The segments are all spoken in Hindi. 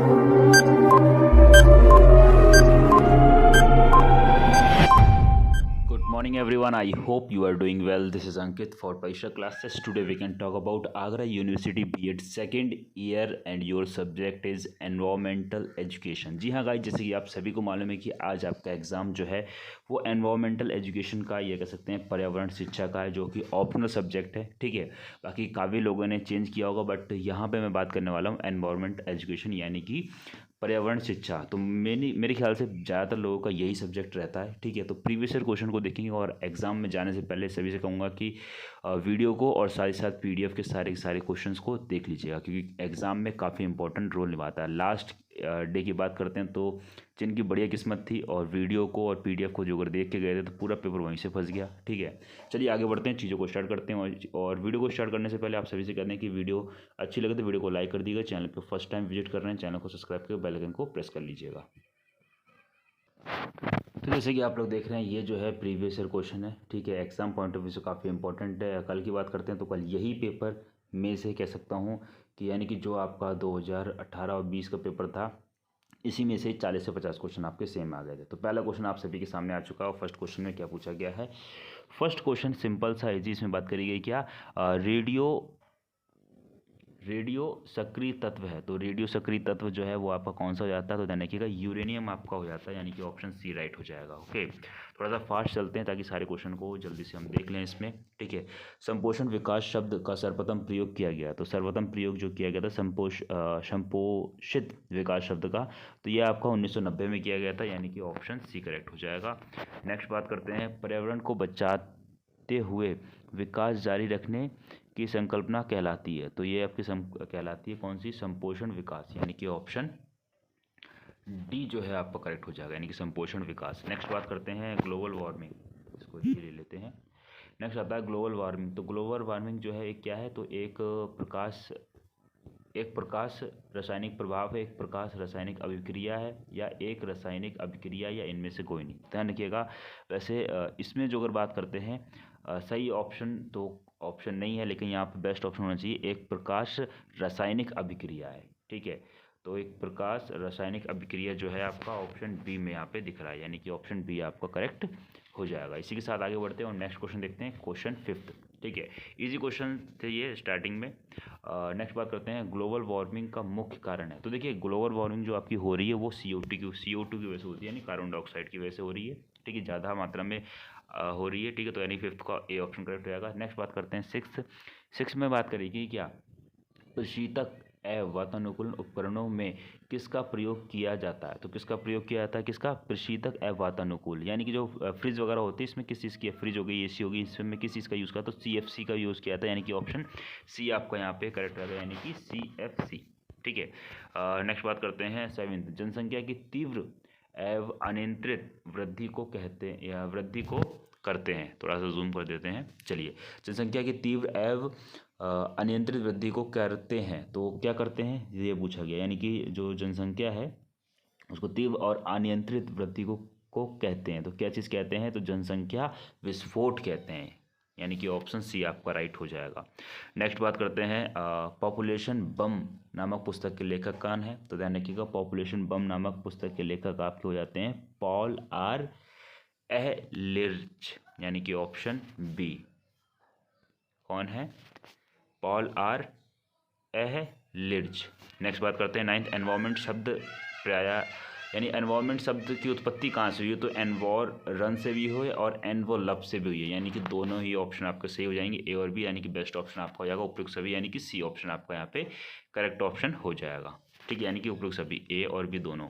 Good morning everyone. I hope you are doing well. This is Ankit for Paisha classes. Today we can talk about Agra University B.Ed second year and your subject is environmental education. जी हाँ गाइस, जैसे कि आप सभी को मालूम है कि आज आपका एग्ज़ाम जो है वो एनवायरमेंटल एजुकेशन का, ये कह सकते हैं पर्यावरण शिक्षा का है, जो कि ऑप्शनल सब्जेक्ट है। ठीक है, बाकी काफ़ी लोगों ने चेंज किया होगा, बट यहाँ पे मैं बात करने वाला हूँ एनवायरमेंट एजुकेशन यानी कि पर्यावरण शिक्षा। तो मेरे ख्याल से ज़्यादातर लोगों का यही सब्जेक्ट रहता है। ठीक है, तो प्रीवियस ईयर क्वेश्चन को देखेंगे और एग्ज़ाम में जाने से पहले सभी से कहूँगा कि वीडियो को और साथ ही साथ पीडीएफ के सारे क्वेश्चंस को देख लीजिएगा, क्योंकि एग्ज़ाम में काफ़ी इंपॉर्टेंट रोल निभाता है। लास्ट डे की बात करते हैं तो जिनकी बढ़िया किस्मत थी और वीडियो को और पीडीएफ को जो अगर देख के गए थे तो पूरा पेपर वहीं से फंस गया। ठीक है, चलिए आगे बढ़ते हैं, चीज़ों को स्टार्ट करते हैं। और वीडियो को स्टार्ट करने से पहले आप सभी से कहते हैं कि वीडियो अच्छी लगे तो वीडियो को लाइक कर दीजिएगा। चैनल पर फर्स्ट टाइम विजिट कर रहे हैं, चैनल को सब्सक्राइब करके बेल आइकन को प्रेस कर लीजिएगा। तो जैसे कि आप लोग देख रहे हैं, ये जो है प्रीवियस ईयर क्वेश्चन है। ठीक है, एग्जाम पॉइंट ऑफ व्यू से काफ़ी इंपॉर्टेंट है। कल की बात करते हैं तो कल यही पेपर में से कह सकता हूँ कि यानी कि जो आपका 2018 और 20 का पेपर था, इसी में से 40 से 50 क्वेश्चन आपके सेम आ गए थे। तो पहला क्वेश्चन आप सभी के सामने आ चुका है। फर्स्ट क्वेश्चन में क्या पूछा गया है? फर्स्ट क्वेश्चन सिंपल सा है जी। इसमें बात करी गई क्या? रेडियो सक्रिय तत्व है। तो रेडियो सक्रिय तत्व जो है वो आपका कौन सा हो जाता है? तो ध्यान रखिएगा, यूरेनियम आपका हो जाता है, यानी कि ऑप्शन सी राइट हो जाएगा। ओके, थोड़ा सा फास्ट चलते हैं ताकि सारे क्वेश्चन को जल्दी से हम देख लें इसमें। ठीक है, संपोषण विकास शब्द का सर्वप्रथम प्रयोग किया गया। तो सर्वप्रथम प्रयोग जो किया गया था संपोषित विकास शब्द का, तो ये आपका 1990 में किया गया था, यानी कि ऑप्शन सी करेक्ट हो जाएगा। नेक्स्ट बात करते हैं, पर्यावरण को बचाते हुए विकास जारी रखने की संकल्पना कहलाती है। तो ये आपकी कहलाती है कौन सी? संपोषण विकास, यानी कि ऑप्शन डी जो है आपका करेक्ट हो जाएगा, यानी कि संपोषण विकास। नेक्स्ट बात करते हैं ग्लोबल वार्मिंग, इसको ये ले लेते हैं। नेक्स्ट आता है ग्लोबल वार्मिंग। तो ग्लोबल वार्मिंग जो है एक क्या है? तो एक प्रकाश रासायनिक प्रभाव है, एक प्रकाश रासायनिक अभिक्रिया है, या एक रासायनिक अभिक्रिया, या इनमें से कोई नहीं। ध्यान रखिएगा। वैसे इसमें जो अगर बात करते हैं, सही ऑप्शन तो ऑप्शन नहीं है, लेकिन यहाँ पे बेस्ट ऑप्शन होना चाहिए एक प्रकाश रासायनिक अभिक्रिया है। ठीक है, तो एक प्रकाश रासायनिक अभिक्रिया जो है आपका ऑप्शन बी में यहाँ पे दिख रहा है, यानी कि ऑप्शन बी आपका करेक्ट हो जाएगा। इसी के साथ आगे बढ़ते हैं और नेक्स्ट क्वेश्चन देखते हैं, क्वेश्चन 5। ठीक है, इजी क्वेश्चन थे ये स्टार्टिंग में। नेक्स्ट बात करते हैं, ग्लोबल वार्मिंग का मुख्य कारण है। तो देखिए, ग्लोबल वार्मिंग जो आपकी हो रही है वो CO2 की वजह से होती है, यानी कार्बन डाइऑक्साइड की वजह से हो रही है। ठीक है, ज़्यादा मात्रा में हो रही है। ठीक है, तो यानी 5th का ए ऑप्शन करेक्ट हो जाएगा। नेक्स्ट बात करते हैं 6 में बात करेगी क्या? प्रशीतक एवं वातानुकूलन उपकरणों में किसका प्रयोग किया जाता है? तो किसका प्रयोग किया जाता है? किसका? प्रशीतक एवं वातानुकूल, यानी कि जो फ्रिज वगैरह होती है, इसमें किस चीज़ की? फ्रिज हो गई, AC हो गई, इसमें किस चीज़ का यूज़ किया? तो CFC का यूज़ किया जाता है, यानी कि ऑप्शन सी आपका यहाँ पे करेक्ट रहेगा, यानी कि CFC। ठीक है, नेक्स्ट बात करते हैं 7th, जनसंख्या की तीव्र एवं अनियंत्रित वृद्धि को कहते हैं या वृद्धि को करते हैं। थोड़ा सा जूम कर देते हैं। चलिए, जनसंख्या की तीव्र एवं अनियंत्रित वृद्धि को करते हैं, तो क्या करते हैं ये पूछा गया, यानी कि जो जनसंख्या है उसको तीव्र और अनियंत्रित वृद्धि को कहते हैं। तो क्या चीज़ कहते हैं? तो जनसंख्या विस्फोट कहते हैं, यानी कि ऑप्शन सी आपका राइट हो जाएगा। नेक्स्ट बात करते हैं, पॉपुलेशन बम नामक पुस्तक के लेखक कौन है? तो ध्यान रखिएगा, पॉपुलेशन बम नामक पुस्तक के लेखक आपके हो जाते हैं पॉल आर एहलिर्च, यानी कि ऑप्शन बी। कौन है? Paul R एहलिर्च। नेक्स्ट बात करते हैं 9th, एनवायरमेंट शब्द प्राय, यानी एनवायरमेंट शब्द की उत्पत्ति कहाँ से हुई है? तो एनवॉर रन से भी हुई है और एनवोलप से भी हुई है, यानी कि दोनों ही ऑप्शन आपके सही हो जाएंगे, ए और बी, यानी कि बेस्ट ऑप्शन आपका हो जाएगा उपयुक्त सभी, यानी कि सी ऑप्शन आपका यहाँ पे करेक्ट ऑप्शन हो जाएगा। ठीक है, यानी कि उपयुक्त सभी ए और बी दोनों।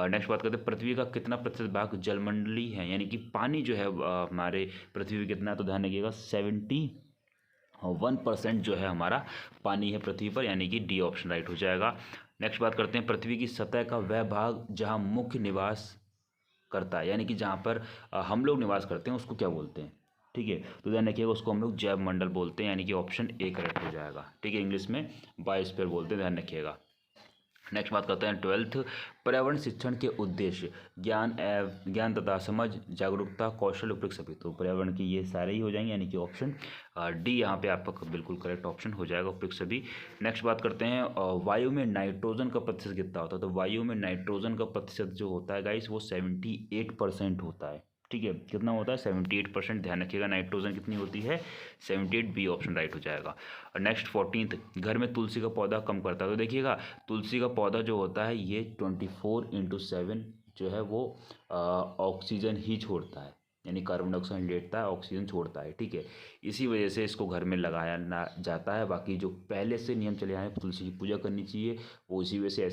नेक्स्ट बात करते हैं, पृथ्वी का कितना प्रतिशत भाग जलमंडली है, यानी कि पानी जो है हमारे पृथ्वी में कितना है? तो ध्यान रखिएगा 71% जो है हमारा पानी है पृथ्वी पर, यानी कि डी ऑप्शन राइट हो जाएगा। नेक्स्ट बात करते हैं, पृथ्वी की सतह का वह भाग जहां मुख्य निवास करता है, यानी कि जहां पर हम लोग निवास करते हैं, उसको क्या बोलते हैं? ठीक है, तो ध्यान रखिएगा, उसको हम लोग जैव मंडल बोलते हैं, यानी कि ऑप्शन ए करेक्ट हो जाएगा। ठीक है, इंग्लिश में बायोस्फीयर बोलते हैं, ध्यान रखिएगा। नेक्स्ट बात करते हैं 12th, पर्यावरण शिक्षण के उद्देश्य ज्ञान तथा समझ, जागरूकता, कौशल, उपयुक्त सभी। तो पर्यावरण की ये सारे ही हो जाएंगे, यानी कि ऑप्शन डी यहाँ पे आपका बिल्कुल करेक्ट ऑप्शन हो जाएगा, उपयुक्त सभी। नेक्स्ट बात करते हैं वायु में नाइट्रोजन का प्रतिशत कितना होता है। तो वायु में नाइट्रोजन का प्रतिशत जो होता है गाइस वो 78% होता है। ठीक है, कितना होता है 78%। ध्यान रखिएगा नाइट्रोजन कितनी होती है 78, बी ऑप्शन राइट हो जाएगा। और नेक्स्ट 14th, घर में तुलसी का पौधा कम करता है। तो देखिएगा तुलसी का पौधा जो होता है ये 24/7 जो है वो ऑक्सीजन ही छोड़ता है, यानी कार्बन डाइऑक्साइड लेता है, ऑक्सीजन छोड़ता है। ठीक है, इसी वजह से इसको घर में लगाया ना जाता है। बाकी जो पहले से नियम चले आए तुलसी की पूजा करनी चाहिए, वो इसी वजह से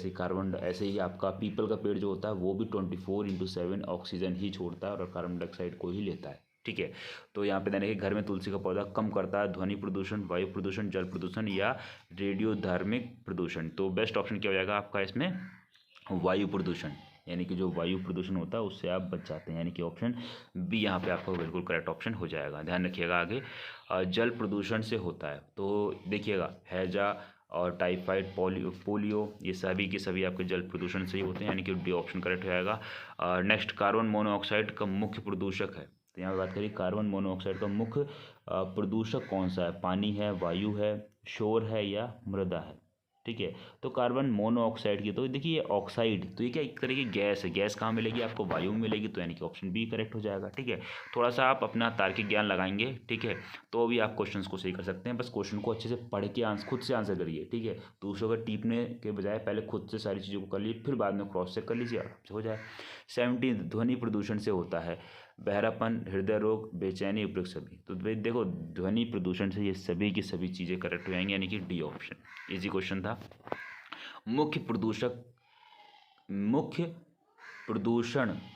ऐसे ही आपका पीपल का पेड़ जो होता है वो भी 24/7 ऑक्सीजन ही छोड़ता है और कार्बन डाइऑक्साइड को ही लेता है। ठीक है, तो यहाँ पे देने के घर में तुलसी का पौधा कम करता है ध्वनि प्रदूषण, वायु प्रदूषण, जल प्रदूषण या रेडियोधार्मिक प्रदूषण। तो बेस्ट ऑप्शन क्या हो जाएगा आपका इसमें वायु प्रदूषण, यानी कि जो वायु प्रदूषण होता है उससे आप बच जाते हैं, यानी कि ऑप्शन बी यहाँ पे आपका बिल्कुल करेक्ट ऑप्शन हो जाएगा। ध्यान रखिएगा आगे जल प्रदूषण से होता है। तो देखिएगा हैजा और टाइफाइड, पोलियो ये सभी के सभी आपके जल प्रदूषण से ही होते हैं, यानी कि डी ऑप्शन करेक्ट हो जाएगा। नेक्स्ट कार्बन मोनोऑक्साइड का मुख्य प्रदूषक है। तो यहाँ पर बात करिए कार्बन मोनोऑक्साइड का मुख्य प्रदूषक कौन सा है, पानी है, वायु है, शोर है या मृदा है। ठीक है, तो कार्बन मोनोऑक्साइड की तो देखिए ये ऑक्साइड तो ये क्या एक तरह की गैस है, गैस कहाँ मिलेगी आपको वायु में मिलेगी, तो यानी कि ऑप्शन बी करेक्ट हो जाएगा। ठीक है, थोड़ा सा आप अपना तार्किक ज्ञान लगाएंगे ठीक है तो भी आप क्वेश्चंस को सही कर सकते हैं। बस क्वेश्चन को अच्छे से पढ़ के खुद से आंसर करिए। ठीक है, दूसरों का टीपने के बजाय पहले खुद से सारी चीज़ों को कर लीजिए, फिर बाद में क्रॉस चेक कर लीजिए, आपसे हो जाए। 17 ध्वनि प्रदूषण से होता है बहरापन, हृदय रोग, बेचैनी, उपयुक्त सभी। तो भाई देखो ध्वनि प्रदूषण से ये सभी की सभी चीज़ें करेक्ट हो जाएंगी, यानी कि डी ऑप्शन। इजी क्वेश्चन था। मुख्य प्रदूषण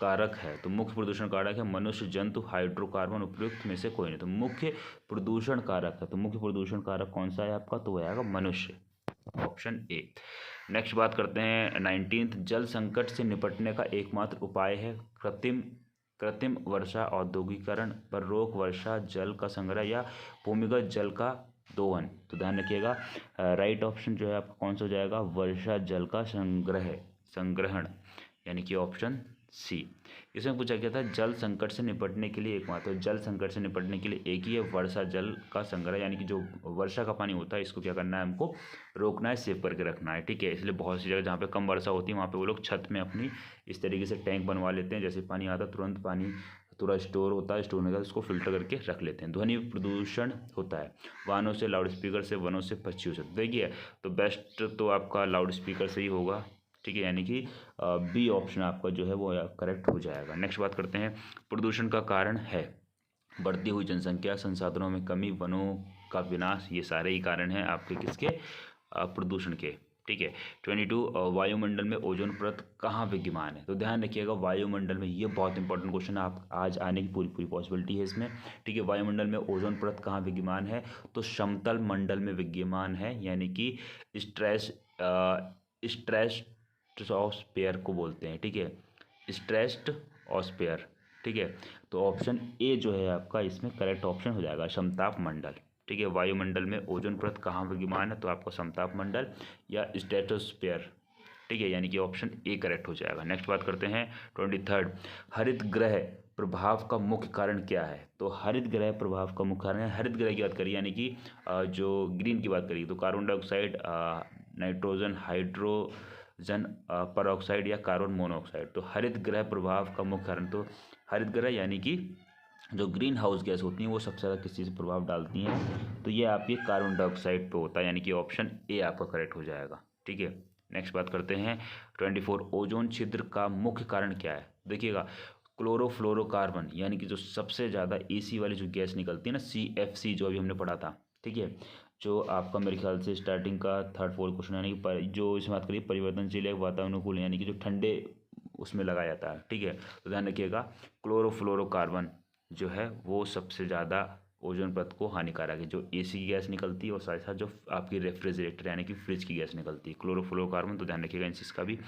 कारक है। तो मुख्य प्रदूषण कारक है मनुष्य, जंतु, हाइड्रोकार्बन, उपयुक्त में से कोई नहीं। तो मुख्य प्रदूषण कारक है, तो मुख्य प्रदूषण कारक कौन सा है आपका, तो वह आएगा मनुष्य, ऑप्शन ए। नेक्स्ट बात करते हैं 19th, जल संकट से निपटने का एकमात्र उपाय है कृत्रिम वर्षा, औद्योगिकरण पर रोक, वर्षा जल का संग्रह या भूमिगत जल का दोहन। तो ध्यान रखिएगा राइट ऑप्शन जो है आपका कौन सा हो जाएगा, वर्षा जल का संग्रहण, यानी कि ऑप्शन सी। इसमें पूछा गया था जल संकट से निपटने के लिए एकमात्र, जल संकट से निपटने के लिए एक ही है वर्षा जल का संग्रह, यानी कि जो वर्षा का पानी होता है इसको क्या करना है हमको रोकना है, सेव करके रखना है। ठीक है, इसलिए बहुत सी जगह जहाँ पे कम वर्षा होती है वहाँ पे वो लोग छत में अपनी इस तरीके से टैंक बनवा लेते हैं, जैसे पानी आता तुरंत पानी थोड़ा स्टोर होता है, स्टोर होने के बाद उसको फिल्टर करके रख लेते हैं। ध्वनि प्रदूषण होता है वाहनों से, लाउड स्पीकर से, वनों से, पक्षियों से। देखिए तो बेस्ट तो आपका लाउड स्पीकर से ही होगा। ठीक है, यानी कि बी ऑप्शन आपका जो है वो करेक्ट हो जाएगा। नेक्स्ट बात करते हैं प्रदूषण का कारण है बढ़ती हुई जनसंख्या, संसाधनों में कमी, वनों का विनाश। ये सारे ही कारण हैं आपके किसके प्रदूषण के। ठीक है, 22 वायुमंडल में ओजोन परत कहाँ विद्यमान है। तो ध्यान रखिएगा वायुमंडल में, ये बहुत इंपॉर्टेंट क्वेश्चन है, आप आज आने की पूरी पॉसिबिलिटी है इसमें। ठीक है, वायुमंडल में ओजोन परत कहाँ विद्यमान है, तो समतल मंडल में विद्यमान है, यानी कि स्ट्रेटोस्फेयर को बोलते हैं। ठीक है, स्ट्रेटोस्फेयर। ठीक है, तो ऑप्शन ए जो है आपका इसमें करेक्ट ऑप्शन हो जाएगा, समताप मंडल। ठीक है, वायुमंडल में ओजोन परत कहाँ विद्यमान है, तो आपको समताप मंडल या स्ट्रेटोस्फेयर। ठीक है, यानी कि ऑप्शन ए करेक्ट हो जाएगा। नेक्स्ट बात करते हैं 23rd, हरित ग्रह प्रभाव का मुख्य कारण क्या है। तो हरित ग्रह प्रभाव का मुख्य कारण है, हरित ग्रह की बात करिए यानी कि जो ग्रीन की बात करिए तो carbon dioxide, nitrogen, hydrogen peroxide या कार्बन मोनोऑक्साइड। तो हरित ग्रह प्रभाव का मुख्य कारण, तो हरित ग्रह यानी कि जो ग्रीन हाउस गैस होती हैं वो सबसे ज़्यादा किस चीज़ से प्रभाव डालती हैं, तो ये आपकी कार्बन डाइऑक्साइड पे होता है, यानी कि ऑप्शन ए आपका करेक्ट हो जाएगा। ठीक है, नेक्स्ट बात करते हैं 24 ओजोन छिद्र का मुख्य कारण क्या है। देखिएगा क्लोरोफ्लोरोकार्बन, यानी कि जो सबसे ज़्यादा एसी वाली जो गैस निकलती है ना, CFC, जो अभी हमने पढ़ा था। ठीक है, जो आपका मेरे ख्याल से स्टार्टिंग का 3rd 4th क्वेश्चन, यानी कि जो इसमें बात करिए परिवर्तनशील वातानुकूल, यानी कि जो ठंडे उसमें लगाया जाता है। ठीक है, तो ध्यान रखिएगा क्लोरोफ्लोरोकार्बन जो है वो सबसे ज़्यादा ओजोन परत को हानिकारक है, जो एसी की गैस निकलती है और साथ साथ जो आपकी रेफ्रिजरेटर यानी कि फ्रिज की गैस निकलती है क्लोरोफ्लोरोकार्बन। तो ध्यान रखिएगा इन चीज़ का भी।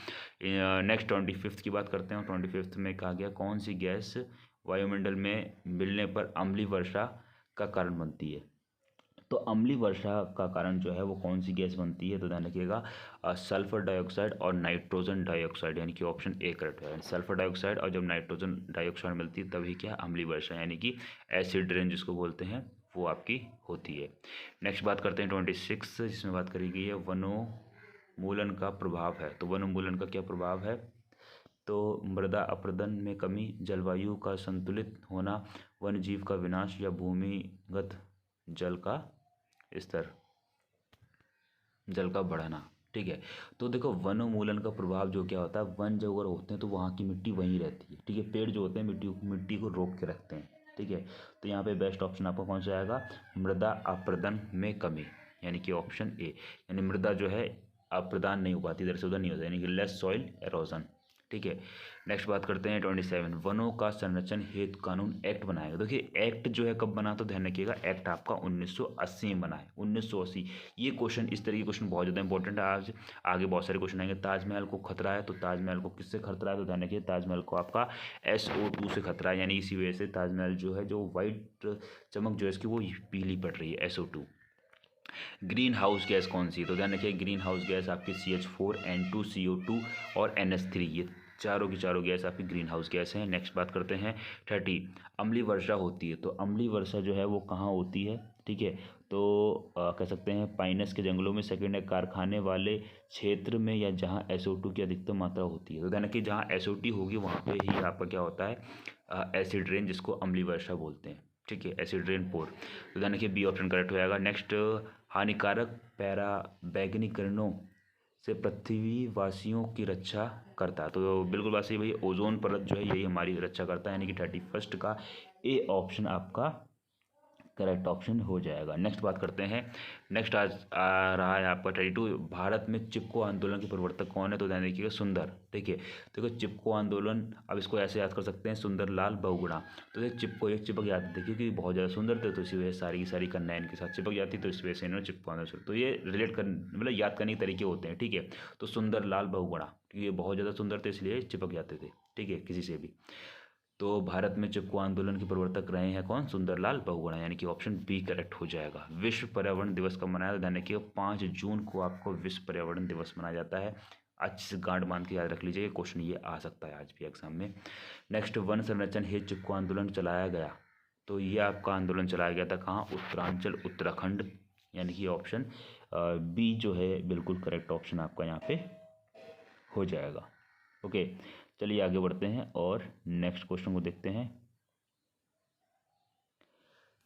नेक्स्ट 25th की बात करते हैं। 25th में कहा गया कौन सी गैस वायुमंडल में मिलने पर अम्लीय वर्षा का कारण बनती है। तो अम्लीय वर्षा का कारण जो है वो कौन सी गैस बनती है, तो ध्यान रखिएगा सल्फर डाइऑक्साइड और नाइट्रोजन डाइऑक्साइड, यानी कि ऑप्शन ए करेक्ट है। सल्फर डाइऑक्साइड और जब नाइट्रोजन डाइऑक्साइड मिलती है तभी क्या अम्लीय वर्षा यानी कि एसिड रेन जिसको बोलते हैं वो आपकी होती है। नेक्स्ट बात करते हैं 26 जिसमें बात करी गई है वनोन्मूलन का प्रभाव है। तो वनोन्मूलन का क्या प्रभाव है, तो मृदा अपरदन में कमी, जलवायु का संतुलित होना, वन जीव का विनाश या भूमिगत जल का स्तर, जल का बढ़ना। ठीक है, तो देखो वनोन्मूलन का प्रभाव जो क्या होता है, वन जब अगर होते हैं तो वहाँ की मिट्टी वहीं रहती है। ठीक है, पेड़ जो होते हैं मिट्टी को रोक के रखते हैं। ठीक है, तो यहाँ पे बेस्ट ऑप्शन आपका कौन सा आएगा, मृदा अपरदन में कमी, यानी कि ऑप्शन ए, यानी मृदा जो है अप्रदान नहीं हो पाती, इधर से उधर नहीं होता, यानी कि लेस सॉइल एरोजन। ठीक है, नेक्स्ट बात करते हैं 27 वनों का संरक्षण हेतु कानून एक्ट बनाएगा। देखिए एक्ट जो है कब बना, तो ध्यान रखिएगा एक्ट आपका 1980 में बना है, 1980। ये क्वेश्चन इस तरह के क्वेश्चन बहुत ज़्यादा इंपॉर्टेंट है, आज आगे बहुत सारे क्वेश्चन आएंगे। ताजमहल को खतरा है, तो ताजमहल को किससे खतरा है, तो ध्यान रखिए ताजमहल को आपका SO2 से खतरा है, यानी इसी वजह से ताजमहल जो है जो वाइट चमक जो है इसकी वो पीली पड़ रही है, SO2। ग्रीन हाउस गैस कौन सी है, तो ध्यान रखिए ग्रीन हाउस गैस आपकी CH4 N2 CO2 और NH3, ये चारों की चारों गैस आपकी ग्रीन हाउस गैस है। नेक्स्ट बात करते हैं 30 अम्लीय वर्षा होती है। तो अम्लीय वर्षा जो है वो कहाँ होती है, ठीक है, तो कह सकते हैं पाइनस के जंगलों में, सेकेंड है कारखाने वाले क्षेत्र में, या जहाँ SO2 की अधिकतम मात्रा होती है। तो ध्यान रखिए जहाँ SO2 होगी वहाँ पे ही आपका क्या होता है एसिड रेन, जिसको अम्लीय वर्षा बोलते हैं। ठीक है, एसिड रेन पोर, तो ध्यान रखिए बी ऑप्शन करेक्ट हो जाएगा। नेक्स्ट हानिकारक पैराबैंगनीकरणों से पृथ्वी वासियों की रक्षा करता है। तो बिल्कुल बात सही भाई, ओजोन परत जो है यही हमारी रक्षा करता है, यानी कि 31 का ए ऑप्शन आपका करेक्ट ऑप्शन हो जाएगा। नेक्स्ट बात करते हैं, नेक्स्ट आज आ रहा है आपका 32 भारत में चिपको आंदोलन के प्रवर्तक कौन है, तो ध्यान देखिएगा सुंदर। देखिए देखो चिपको आंदोलन, अब इसको ऐसे याद कर सकते हैं सुंदरलाल बहुगुणा। तो ये चिपको एक चिपक जाती, देखिए कि बहुत ज़्यादा सुंदर थे तो इसी वजह सारी की सारी कन्याएं इनके साथ चिपक जाती, तो इस वजह से इन्होंने चिपको आंदोलन। तो ये रिलेट कर मतलब याद करने के तरीके होते हैं। ठीक है, तो सुंदरलाल बहुगुणा, ये बहुत ज़्यादा सुंदर थे इसलिए चिपक जाते थे। ठीक है, किसी से भी। तो भारत में चिपको आंदोलन के प्रवर्तक रहे हैं कौन, सुंदरलाल बहुगुणा, यानी कि ऑप्शन बी करेक्ट हो जाएगा। विश्व पर्यावरण दिवस कब मनाया, ध्यान रखिए 5 जून को आपको विश्व पर्यावरण दिवस मनाया जाता है। अच्छे से गांठ बांध के याद रख लीजिए, क्वेश्चन ये आ सकता है आज भी एग्जाम में। नेक्स्ट वन संरक्षण हेतु चिपको आंदोलन चलाया गया, तो ये आपका आंदोलन चलाया गया था कहाँ, उत्तरांचल उत्तराखंड, यानी कि ऑप्शन बी जो है बिल्कुल करेक्ट ऑप्शन आपका यहाँ पे हो जाएगा। ओके, चलिए आगे बढ़ते हैं और नेक्स्ट क्वेश्चन को देखते हैं।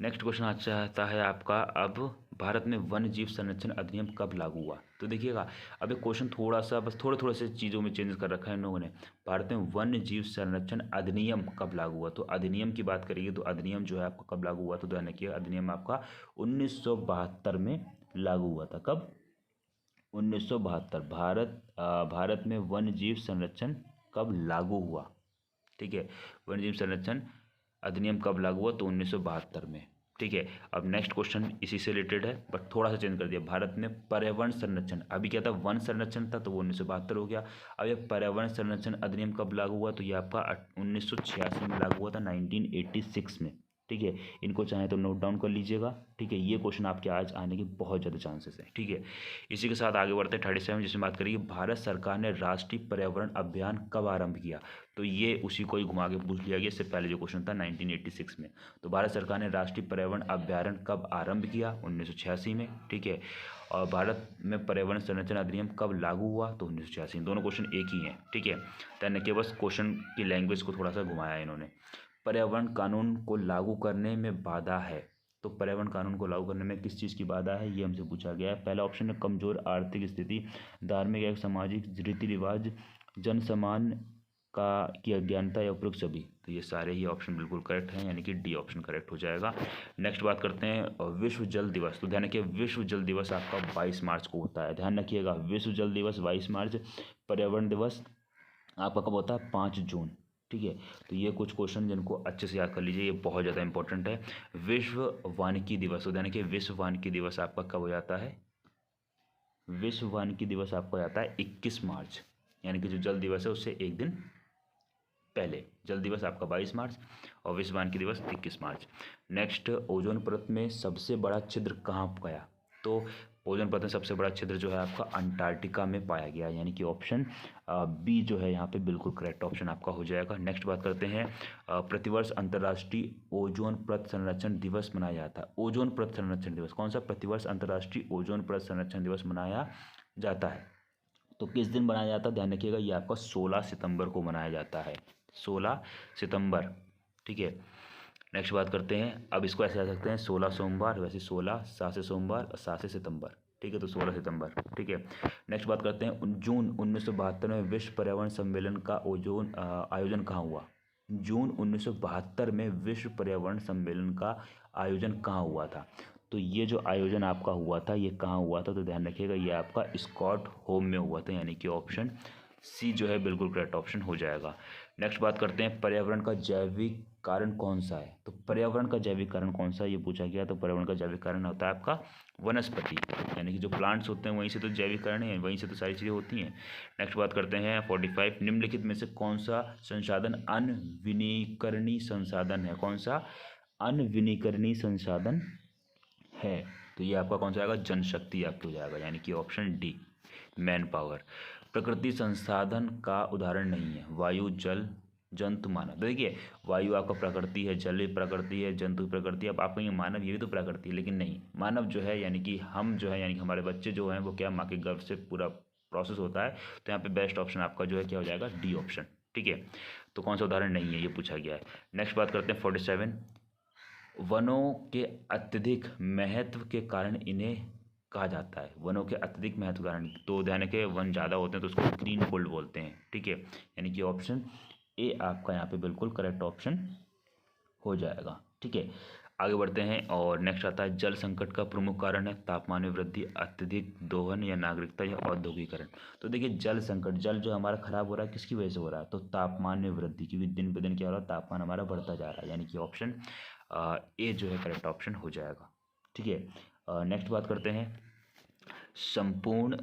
नेक्स्ट क्वेश्चन आता है आपका, अब भारत में वन्य जीव संरक्षण अधिनियम कब लागू हुआ। तो देखिएगा अब एक क्वेश्चन थोड़ा सा बस थोड़े से चीज़ों में चेंज कर रखा है इन लोगों ने। भारत में वन्य जीव संरक्षण अधिनियम कब लागू हुआ, तो अधिनियम की बात करिए तो अधिनियम जो है आपका कब लागू हुआ, तो ध्यान रखिए अधिनियम आपका 1972 में लागू हुआ था। कब, 1972। भारत में वन्य जीव संरक्षण कब लागू हुआ, ठीक है, वन्य जीव संरक्षण अधिनियम कब लागू हुआ, तो 1972 में। ठीक है, अब नेक्स्ट क्वेश्चन इसी से रिलेटेड है बट थोड़ा सा चेंज कर दिया। भारत में पर्यावरण संरक्षण, अभी क्या था वन संरक्षण था तो वो 1972 हो गया। अब ये पर्यावरण संरक्षण अधिनियम कब लागू हुआ, तो ये आपका 1986 में लागू हुआ था, 1986 में। ठीक है, इनको चाहे तो नोट डाउन कर लीजिएगा। ठीक है, ये क्वेश्चन आपके आज आने के बहुत ज़्यादा चांसेस हैं। ठीक है, इसी के साथ आगे बढ़ते हैं 37 जिसमें बात करिए भारत सरकार ने राष्ट्रीय पर्यावरण अभियान कब आरंभ किया, तो ये उसी को ही घुमा के पूछ लिया गया। इससे पहले जो क्वेश्चन था 1986 में। तो भारत सरकार ने राष्ट्रीय पर्यावरण अभियान कब आरंभ किया, 1986 में। ठीक है, और भारत में पर्यावरण संरक्षण अधिनियम कब लागू हुआ, तो 1986। दोनों क्वेश्चन एक ही हैं। ठीक है, तैयार के बस क्वेश्चन की लैंग्वेज को थोड़ा सा घुमाया इन्होंने। पर्यावरण कानून को लागू करने में बाधा है, तो पर्यावरण कानून को लागू करने में किस चीज़ की बाधा है, ये हमसे पूछा गया है। पहला ऑप्शन है कमजोर आर्थिक स्थिति, धार्मिक या सामाजिक रीति रिवाज, जन समान की अज्ञानता या उपयुक्त सभी। तो ये सारे ही ऑप्शन बिल्कुल करेक्ट हैं, यानी कि डी ऑप्शन करेक्ट हो जाएगा। नेक्स्ट बात करते हैं विश्व जल दिवस। तो ध्यान रखिए विश्व जल दिवस आपका 22 मार्च को होता है, ध्यान रखिएगा विश्व जल दिवस 22 मार्च। पर्यावरण दिवस आपका कब होता है, 5 जून। ठीक है, तो ये कुछ क्वेश्चन जिनको अच्छे से याद कर लीजिए, ये बहुत ज़्यादा इंपॉर्टेंट है। विश्व वानिकी दिवस, तो ध्यान रखिए विश्व वानिकी दिवस आपका कब हो जाता है, विश्व वानिकी दिवस आपका हो जाता है 21 मार्च, यानी कि जो जल दिवस है उससे एक दिन पहले। जल दिवस आपका 22 मार्च और विश्व वानिकी दिवस 21 मार्च। नेक्स्ट, ओजोन परत में सबसे बड़ा छिद्र कहाँ पाया? तो ओजोन परत में सबसे बड़ा छिद्र जो है आपका अंटार्कटिका में पाया गया, यानी कि ऑप्शन बी जो है यहाँ पे बिल्कुल करेक्ट ऑप्शन आपका हो जाएगा। नेक्स्ट बात करते हैं, प्रतिवर्ष अंतर्राष्ट्रीय ओजोन परत संरक्षण दिवस मनाया जाता है। ओजोन परत संरक्षण दिवस कौन सा? प्रतिवर्ष अंतर्राष्ट्रीय ओजोन परत संरक्षण दिवस मनाया जाता है। तो किस दिन मनाया जाता है? ध्यान रखिएगा, ये आपका 16 सितंबर को मनाया जाता है, 16 सितंबर। ठीक है। नेक्स्ट बात करते हैं, अब इसको ऐसे आ सकते हैं 16 सोमवार, वैसे 16 7 से सोमवार और 7 से सितंबर। ठीक है, तो 16 सितंबर। ठीक है। नेक्स्ट बात करते हैं, जून 1972 में विश्व पर्यावरण सम्मेलन का आयोजन कहाँ हुआ? जून 1972 में विश्व पर्यावरण सम्मेलन का आयोजन कहाँ हुआ था? तो ये जो आयोजन आपका हुआ था ये कहाँ हुआ था? तो ध्यान रखिएगा, ये आपका स्टॉकहोम में हुआ था, यानी कि ऑप्शन सी जो है बिल्कुल करेक्ट ऑप्शन हो जाएगा। नेक्स्ट बात करते हैं, पर्यावरण का जैविक कारण कौन सा है? तो पर्यावरण का जैविक कारण कौन सा है ये पूछा गया। तो पर्यावरण का जैविक कारण होता है आपका वनस्पति, यानी कि जो प्लांट्स होते हैं वहीं से तो जैविक कारण है, वहीं से तो सारी चीज़ें होती हैं। नेक्स्ट बात करते हैं 45, निम्नलिखित में से कौन सा संसाधन अनविनीकरणीय संसाधन है? कौन सा अनविनीकरणीय संसाधन है? तो ये आपका कौन सा आएगा? जनशक्ति आपको हो जाएगा, यानी कि ऑप्शन डी, मैन पावर। प्रकृति संसाधन का उदाहरण नहीं है, वायु, जल, जंतु, मानव। देखिए, वायु आपका प्रकृति है, जल भी प्रकृति है, जंतु प्रकृति है। अब आपको ये मानव, ये भी तो प्रकृति है, लेकिन नहीं, मानव जो है यानी कि हम जो है, यानी कि हमारे बच्चे जो हैं वो क्या, माँ के गर्भ से पूरा प्रोसेस होता है। तो यहाँ पे बेस्ट ऑप्शन आपका जो है क्या हो जाएगा? D option. ठीक है, तो कौन सा उदाहरण नहीं है ये पूछा गया है। नेक्स्ट बात करते हैं 47, वनों के अत्यधिक महत्व के कारण इन्हें कहा जाता है। वनों के अत्यधिक महत्व के कारण, तो ध्यान रखिए, वन ज़्यादा होते हैं तो उसको ग्रीन गोल्ड बोलते हैं। ठीक है, यानी कि ऑप्शन ए आपका यहाँ पे बिल्कुल करेक्ट ऑप्शन हो जाएगा। ठीक है, आगे बढ़ते हैं और नेक्स्ट आता है, जल संकट का प्रमुख कारण है तापमान में वृद्धि, अत्यधिक दोहन या नागरिकता या औद्योगिकरण। तो देखिए, जल संकट, जल जो हमारा खराब हो रहा है किसकी वजह से हो रहा है? तो तापमान में वृद्धि, क्योंकि दिन पे दिन क्या हो रहा है, तापमान हमारा बढ़ता जा रहा है, यानी कि ऑप्शन ए जो है करेक्ट ऑप्शन हो जाएगा। ठीक है। नेक्स्ट बात करते हैं, संपूर्ण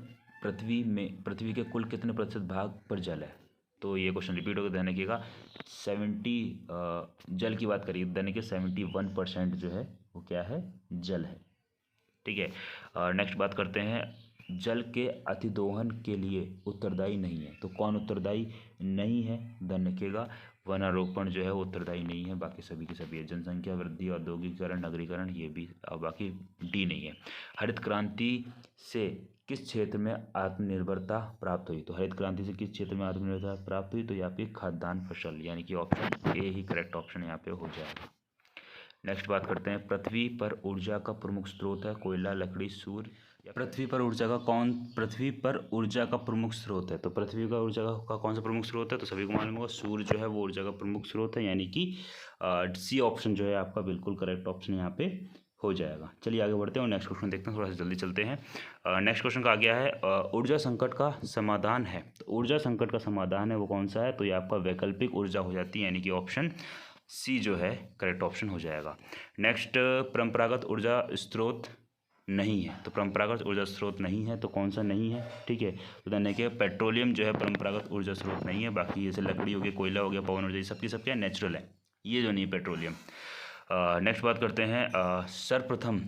पृथ्वी के कुल कितने प्रतिशत भाग पर जल है? तो ये क्वेश्चन रिपीट होकर ध्यान रखिएगा, 70 जल की बात करिए, यानी कि 71% जो है वो क्या है? जल है। ठीक है। नेक्स्ट बात करते हैं, जल के अतिदोहन के लिए उत्तरदायी नहीं है। तो कौन उत्तरदायी नहीं है? ध्यान रखिएगा, वनारोपण जो है वो उत्तरदायी नहीं है, बाकी सभी की सभी है। जनसंख्या वृद्धि, औद्योगिकरण, नगरीकरण, ये भी, बाकी डी नहीं है। हरित क्रांति से किस क्षेत्र में आत्मनिर्भरता प्राप्त हुई? तो हरित क्रांति से किस क्षेत्र में आत्मनिर्भरता प्राप्त हुई? तो यहाँ पे खाद्यान्न फसल, यानी कि ऑप्शन ए ही करेक्ट ऑप्शन यहाँ पे हो जाएगा। नेक्स्ट बात करते हैं, पृथ्वी पर ऊर्जा का प्रमुख स्रोत है कोयला, लकड़ी, सूर्य या पृथ्वी पर ऊर्जा का प्रमुख स्रोत है? तो पृथ्वी का ऊर्जा का कौन सा प्रमुख स्रोत है? तो सभी को मालूम होगा, सूर्य जो है वो ऊर्जा का प्रमुख स्रोत है, यानी कि सी ऑप्शन जो है आपका बिल्कुल करेक्ट ऑप्शन यहाँ पे हो जाएगा। चलिए आगे बढ़ते हैं और नेक्स्ट क्वेश्चन देखते हैं, थोड़ा सा जल्दी चलते हैं। नेक्स्ट क्वेश्चन का आ गया है, ऊर्जा संकट का समाधान है। तो ऊर्जा संकट का समाधान है वो कौन सा है? तो ये आपका वैकल्पिक ऊर्जा हो जाती है, यानी कि ऑप्शन सी जो है करेक्ट ऑप्शन हो जाएगा। नेक्स्ट, परंपरागत ऊर्जा स्रोत नहीं है। तो परंपरागत ऊर्जा स्रोत नहीं है, तो कौन सा नहीं है? ठीक है, तो यानी कि पेट्रोलियम जो है परंपरागत ऊर्जा स्रोत नहीं है, बाकी जैसे लकड़ी हो गया, कोयला हो गया, पवन ऊर्जा, ये सबकी सब क्या नेचुरल है, ये जो नहीं पेट्रोलियम। नेक्स्ट बात करते हैं, सर्वप्रथम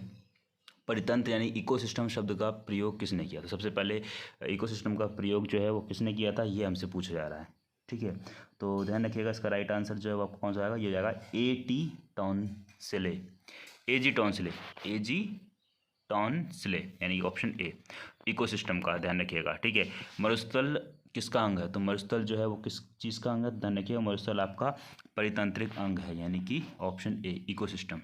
परितंत्र यानी इकोसिस्टम शब्द का प्रयोग किसने किया? तो सबसे पहले इकोसिस्टम का प्रयोग जो है वो किसने किया था, ये हमसे पूछा जा रहा है। ठीक है, तो ध्यान रखिएगा, इसका राइट आंसर जो है वो आपको कौन सा आएगा? ये हो जाएगा A.T. Tansley, A.G. Tansley, A.G. Tansley, यानी ऑप्शन ए इकोसिस्टम का, ध्यान रखिएगा। ठीक है, मरुस्थल किसका अंग है? तो मरुस्थल जो है वो किस चीज़ का अंग है? ध्यान रखिएगा, मरुस्थल आपका परितंत्रिक अंग है, यानी कि option A ecosystem.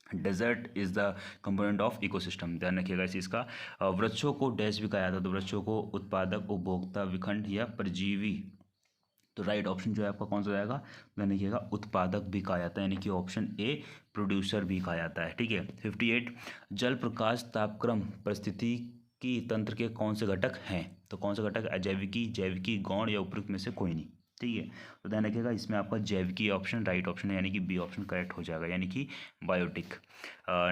Desert is the component of ecosystem, ध्यान रखिएगा इस चीज़ का। वृक्षों को डैश भी कहा जाता है, तो वृक्षों को उत्पादक, उपभोक्ता, विखंड या परजीवी। तो राइट ऑप्शन जो है आपका कौन सा जाएगा? ध्यान रखिएगा, उत्पादक भी कहा जाता है, यानी कि ऑप्शन ए प्रोड्यूसर भी कहा जाता है। ठीक है। 58, जल, प्रकाश, तापक्रम, परिस्थिति की तंत्र के कौन से घटक हैं? तो कौन सा घटक? अजैविकी, जैविकी, गौण या उपयुक्त में से कोई नहीं। ठीक है। तो ध्यान रखिएगा इसमें आपका जैविकी ऑप्शन राइट ऑप्शन है, यानी कि बी ऑप्शन करेक्ट हो जाएगा, यानी कि बायोटिक।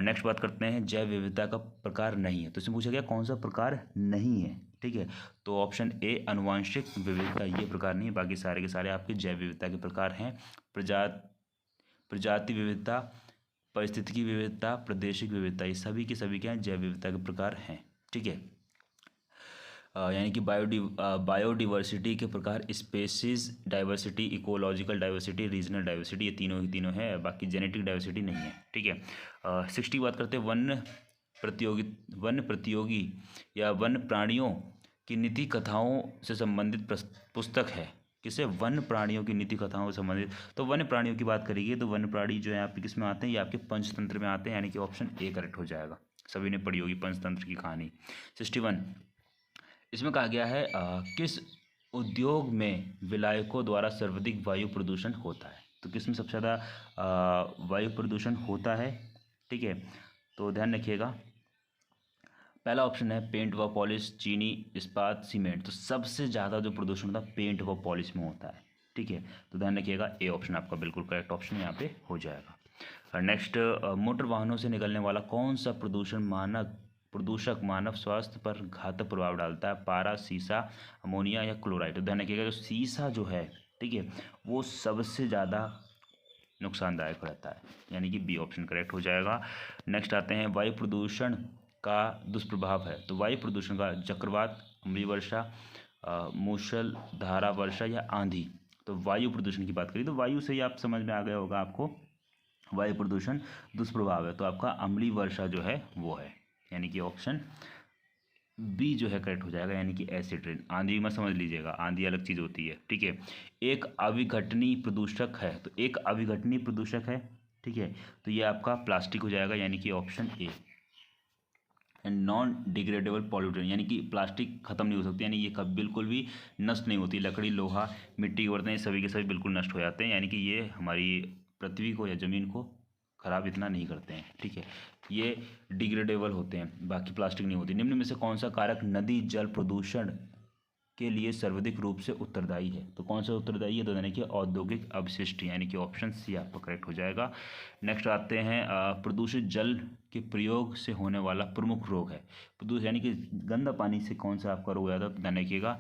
नेक्स्ट बात करते हैं जैव विविधता का प्रकार नहीं है, तो इसमें पूछा गया कौन सा प्रकार नहीं है। ठीक है, तो ऑप्शन ए आनुवांशिक विविधता ये प्रकार नहीं है, बाकी सारे के सारे आपके जैव विविधता के प्रकार हैं। प्रजाति विविधता, पारिस्थितिकी विविधता, प्रादेशिक विविधता, ये सभी के सभी क्या हैं, जैव विविधता के प्रकार हैं। ठीक है, यानी कि बायोडिवर्सिटी के प्रकार species diversity, ecological diversity, regional diversity, ये तीनों ही तीनों है, बाकी जेनेटिक डाइवर्सिटी नहीं है। ठीक है, 60 की बात करते हैं वन प्रतियोगी या वन प्राणियों की नीति कथाओं से संबंधित पुस्तक है। किसे? वन प्राणियों की नीति कथाओं से संबंधित। तो वन प्राणियों की बात करेंगे तो वन प्राणी जो है आपके किस में आते हैं, ये आपके पंचतंत्र में आते हैं, यानी कि ऑप्शन ए करेक्ट हो जाएगा। सभी ने पढ़ी होगी पंचतंत्र की कहानी। 61 इसमें कहा गया है किस उद्योग में विलायकों द्वारा सर्वाधिक वायु प्रदूषण होता है। तो किस में सबसे ज़्यादा वायु प्रदूषण होता है। ठीक है, तो ध्यान रखिएगा पहला ऑप्शन है पेंट व पॉलिश, चीनी, इस्पात, सीमेंट। तो सबसे ज़्यादा जो प्रदूषण होता है पेंट व पॉलिश में होता है। ठीक है, तो ध्यान रखिएगा ए ऑप्शन आपका बिल्कुल करेक्ट ऑप्शन यहाँ पे हो जाएगा। नेक्स्ट मोटर वाहनों से निकलने वाला कौन सा प्रदूषक मानव स्वास्थ्य पर घातक प्रभाव डालता है। पारा, सीसा, अमोनिया या क्लोराइड। तो ध्यान रखिएगा जो सीसा जो है, ठीक है, वो सबसे ज़्यादा नुकसानदायक रहता है, यानी कि बी ऑप्शन करेक्ट हो जाएगा। नेक्स्ट आते हैं वायु प्रदूषण का दुष्प्रभाव है। तो वायु प्रदूषण का चक्रवात, अम्लीय वर्षा, मूसलधारा वर्षा या आंधी। तो वायु प्रदूषण की बात करें तो वायु से ही आप समझ में आ गया होगा आपको वायु प्रदूषण दुष्प्रभाव है, तो आपका अम्लीय वर्षा जो है वो है, यानी कि ऑप्शन बी जो है करेक्ट हो जाएगा, यानी कि एसिड रेन। आंधी मत समझ लीजिएगा, आंधी अलग चीज़ होती है। ठीक है, एक अविघटनीय प्रदूषक है। तो एक अविघटनीय प्रदूषक है, ठीक है, तो ये आपका प्लास्टिक हो जाएगा, यानी कि option A. And non degradable pollutant, यानी कि प्लास्टिक खत्म नहीं हो सकती, यानी ये कब बिल्कुल भी नष्ट नहीं होती। लकड़ी, लोहा, मिट्टी के बर्तन, ये सभी के सभी बिल्कुल नष्ट हो जाते हैं, यानी कि ये हमारी पृथ्वी को या ज़मीन को ख़राब इतना नहीं करते हैं। ठीक है, ये डिग्रेडेबल होते हैं, बाकी प्लास्टिक नहीं होती। निम्न में से कौन सा कारक नदी जल प्रदूषण के लिए सर्वाधिक रूप से उत्तरदायी है। तो कौन सा उत्तरदायी है, तो यानी कि औद्योगिक अपशिष्ट, यानी कि ऑप्शन सी आपका करेक्ट हो जाएगा। नेक्स्ट आते हैं प्रदूषित जल के प्रयोग से होने वाला प्रमुख रोग है। प्रदूषण यानी कि गंदा पानी से कौन सा आपका रोग आता है, तो ध्यान रखिएगा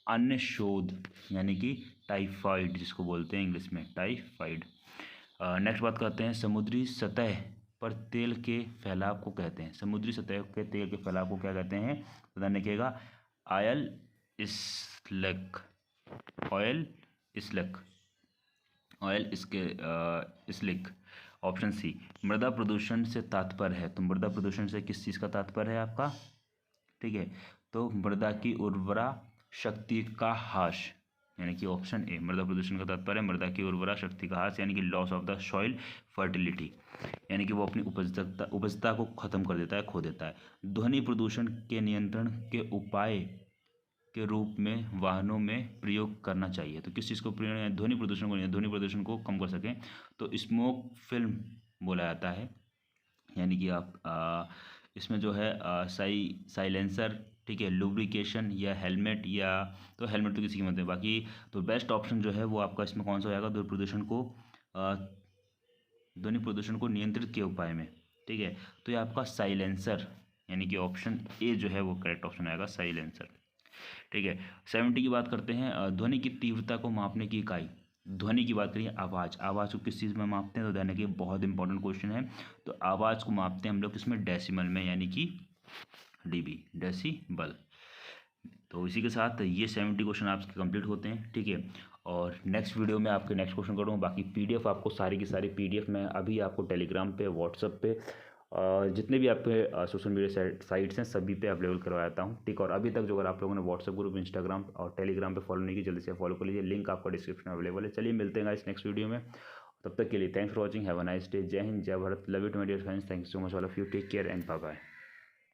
अन्य शोध, यानी कि टाइफाइड जिसको बोलते हैं इंग्लिश में टाइफाइड। नेक्स्ट बात करते हैं समुद्री सतह पर तेल के फैलाव को कहते हैं। समुद्री सतह के तेल के फैलाव को क्या कहते हैं, तो ध्यान रखिएगा oil slick, oil slick, oil slick, option C. मृदा प्रदूषण से तात्पर्य है, तो मृदा प्रदूषण से किस चीज़ का तात्पर्य है आपका, ठीक है, तो मृदा की उर्वरा शक्ति का ह्रास, यानी कि ऑप्शन ए। मृदा प्रदूषण का तात्पर्य मृदा की उर्वरा शक्ति का ह्रास, यानी कि loss of the soil fertility, यानी कि वो अपनी उपजता को खत्म कर देता है, खो देता है। ध्वनि प्रदूषण के नियंत्रण के उपाय के रूप में वाहनों में प्रयोग करना चाहिए। तो किस चीज़ को ध्वनि प्रदूषण को कम कर सकें, तो स्मोक फिल्म बोला जाता है, यानी कि आप इसमें जो है साइलेंसर, ठीक है, लुब्रिकेशन या हेलमेट, या तो हेलमेट तो किसी की मत है, बाकी तो बेस्ट ऑप्शन जो है वो आपका इसमें कौन सा हो जाएगा, ध्वनि प्रदूषण को नियंत्रित के उपाय में, ठीक है, तो ये आपका साइलेंसर, यानी कि ऑप्शन ए जो है वो करेक्ट ऑप्शन आएगा, साइलेंसर। ठीक है, 70 की बात करते हैं ध्वनि की तीव्रता को मापने की इकाई। ध्वनि की बात करिए आवाज़ को किस चीज़ में मापते हैं, तो ध्यान रखिए बहुत इंपॉर्टेंट क्वेश्चन है। तो आवाज़ को मापते हैं हम लोग किसमें, डेसिमल में, यानी कि डीबी, डेसीबल। तो इसी के साथ ये 70 क्वेश्चन आपके कंप्लीट होते हैं। ठीक है, और नेक्स्ट वीडियो में आपके नेक्स्ट क्वेश्चन करूँगा। बाकी पीडीएफ आपको सारी की सारी पीडीएफ मैं अभी आपको टेलीग्राम पे, व्हाट्सएप पे, जितने भी आपके सोशल मीडिया साइट्स हैं सभी पे अवेलेबल करवाता हूँ। ठीक, और अभी तक जो अगर आप लोगों ने व्हाट्सएप ग्रुप, इंस्टाग्राम और टेलीग्राम पे फॉलो नहीं की, जल्दी से फॉलो कर लीजिए, लिंक आपका डिस्क्रिप्शन में अवेलेबल है। चलिए मिलते हैं इस नेक्स्ट वीडियो में, तब तक के लिए thanks for watching, have a nice day, जय हिंद, जय Bharat, love you to my dear friends, thank you so much all of you, take care and bye bye.